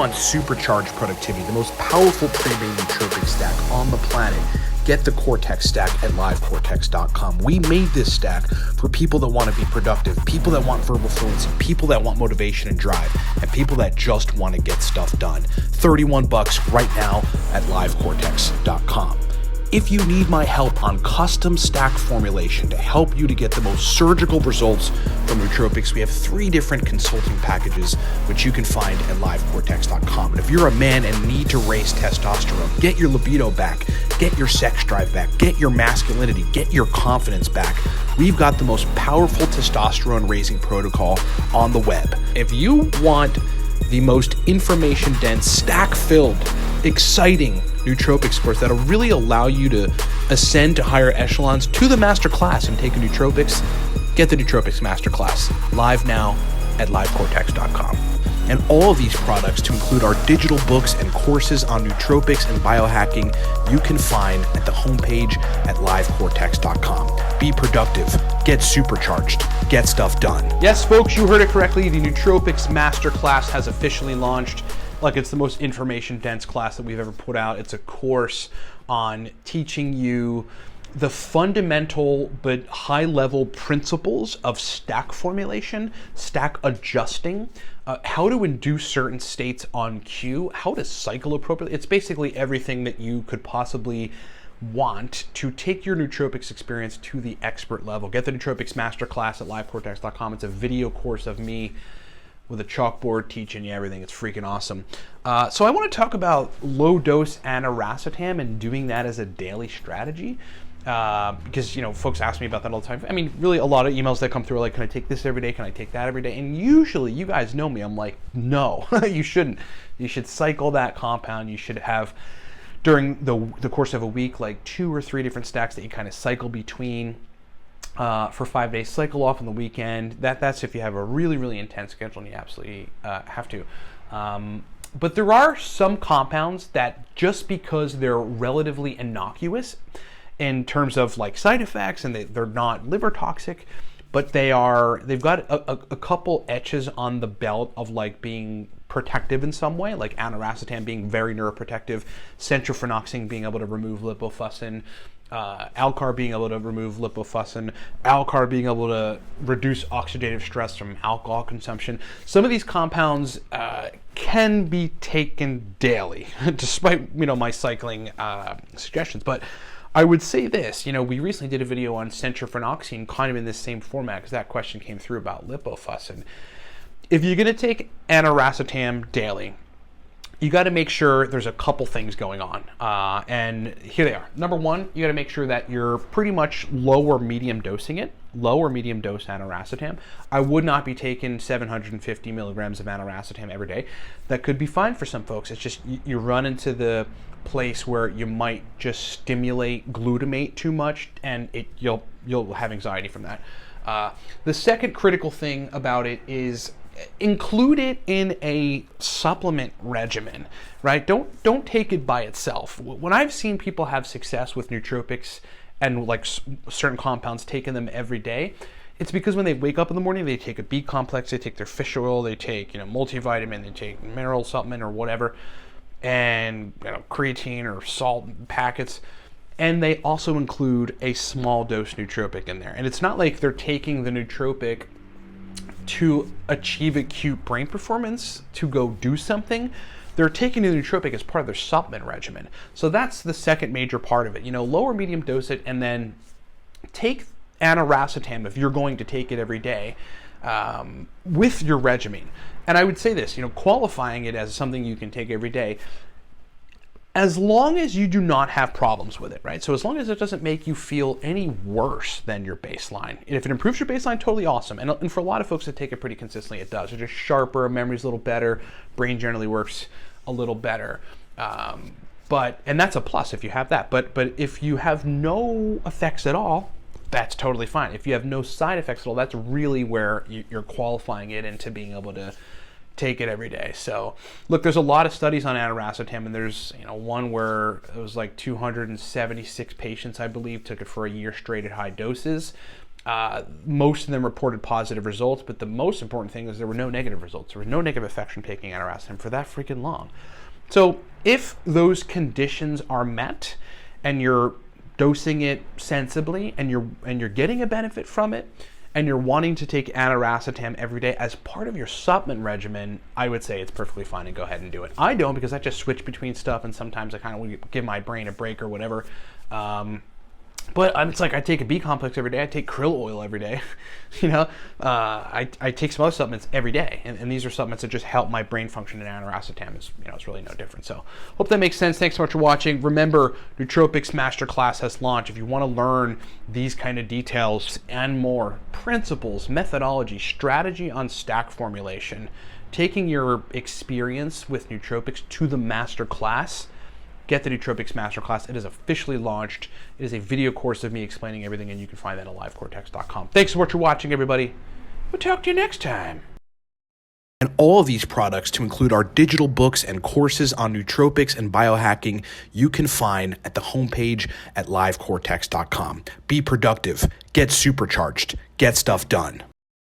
want supercharged productivity, the most powerful premium nootropic stack on the planet, get the Cortex stack at livecortex.com. We made this stack for people that want to be productive, people that want verbal fluency, people that want motivation and drive, and people that just want to get stuff done. $31 right now at livecortex.com. If you need my help on custom stack formulation to help you to get the most surgical results from nootropics, we have 3 different consulting packages which you can find at livecortex.com. And if you're a man and need to raise testosterone, get your libido back, get your sex drive back, get your masculinity, get your confidence back, we've got the most powerful testosterone raising protocol on the web. If you want the most information-dense, stack-filled, exciting Nootropics course that'll really allow you to ascend to higher echelons to the master class and take a nootropics, get the Nootropics Masterclass live now at livecortex.com. And all of these products, to include our digital books and courses on nootropics and biohacking, you can find at the homepage at livecortex.com. Be productive, get supercharged, get stuff done. Yes, folks, you heard it correctly. The Nootropics Masterclass has officially launched. Like, it's the most information-dense class that we've ever put out. It's a course on teaching you the fundamental but high-level principles of stack formulation, stack adjusting, how to induce certain states on cue, how to cycle appropriately. It's basically everything that you could possibly want to take your nootropics experience to the expert level. Get the Nootropics Masterclass at livecortex.com. It's a video course of me with a chalkboard teaching you everything. It's freaking awesome. So I want to talk about low-dose Aniracetam and doing that as a daily strategy. Because, folks ask me about that all the time. I mean, really, a lot of emails that come through are like, can I take this every day? Can I take that every day? And usually, you guys know me, I'm like, no, you shouldn't. You should cycle that compound. You should have, during the course of a week, like 2 or 3 different stacks that you kind of cycle between for 5 days, cycle off on the weekend. That's if you have a really, really intense schedule and you absolutely have to. But there are some compounds that, just because they're relatively innocuous in terms of like side effects, and they're not liver toxic, but they've got a couple etches on the belt of like being protective in some way, like Aniracetam being very neuroprotective, centrophenoxine being able to remove lipofuscin, Alcar being able to remove lipofuscin, Alcar being able to reduce oxidative stress from alcohol consumption. Some of these compounds can be taken daily, despite my cycling suggestions. But I would say this, we recently did a video on centrophenoxine, kind of in this same format, because that question came through about lipofuscin. If you're going to take Aniracetam daily, you got to make sure there's a couple things going on. And here they are. Number one, you got to make sure that you're pretty much low or medium dosing it. Low or medium dose Aniracetam. I would not be taking 750 milligrams of Aniracetam every day. That could be fine for some folks. It's just you run into the place where you might just stimulate glutamate too much, and you'll have anxiety from that. The second critical thing about it is include it in a supplement regimen, right? Don't take it by itself. When I've seen people have success with nootropics and like certain compounds, taking them every day, it's because when they wake up in the morning, they take a B complex, they take their fish oil, they take multivitamin, they take mineral supplement or whatever, and creatine or salt packets, and they also include a small dose nootropic in there. And it's not like they're taking the nootropic to achieve acute brain performance, to go do something. They're taking the nootropic as part of their supplement regimen. So that's the second major part of it. Low or medium dose it, and then take Aniracetam if you're going to take it every day with your regimen. And I would say this, qualifying it as something you can take every day, as long as you do not have problems with it, right? So as long as it doesn't make you feel any worse than your baseline. And if it improves your baseline, totally awesome. And for a lot of folks that take it pretty consistently, it does. They're just sharper, memory's a little better, brain generally works a little better. And that's a plus if you have that. But if you have no effects at all, that's totally fine. If you have no side effects at all, that's really where you're qualifying it into being able to take it every day. So look, there's a lot of studies on Aniracetam, and there's one where it was like 276 patients, I believe, took it for a year straight at high doses. Most of them reported positive results, but the most important thing is there were no negative results. There was no negative effects from taking Aniracetam for that freaking long. So if those conditions are met and you're dosing it sensibly and you're getting a benefit from it and you're wanting to take Aniracetam every day as part of your supplement regimen, I would say it's perfectly fine and go ahead and do it. I don't, because I just switch between stuff and sometimes I kind of want to give my brain a break or whatever. But it's like I take a B complex every day. I take krill oil every day. I take some other supplements every day, and these are supplements that just help my brain function. And Aniracetam is, it's really no different. So hope that makes sense. Thanks so much for watching. Remember, Nootropics Masterclass has launched. If you want to learn these kind of details and more, principles, methodology, strategy on stack formulation, taking your experience with nootropics to the masterclass, get the Nootropics Masterclass. It is officially launched. It is a video course of me explaining everything, and you can find that at livecortex.com. Thanks so much for watching, everybody. We'll talk to you next time. And all of these products, to include our digital books and courses on nootropics and biohacking, you can find at the homepage at livecortex.com. Be productive, get supercharged, get stuff done.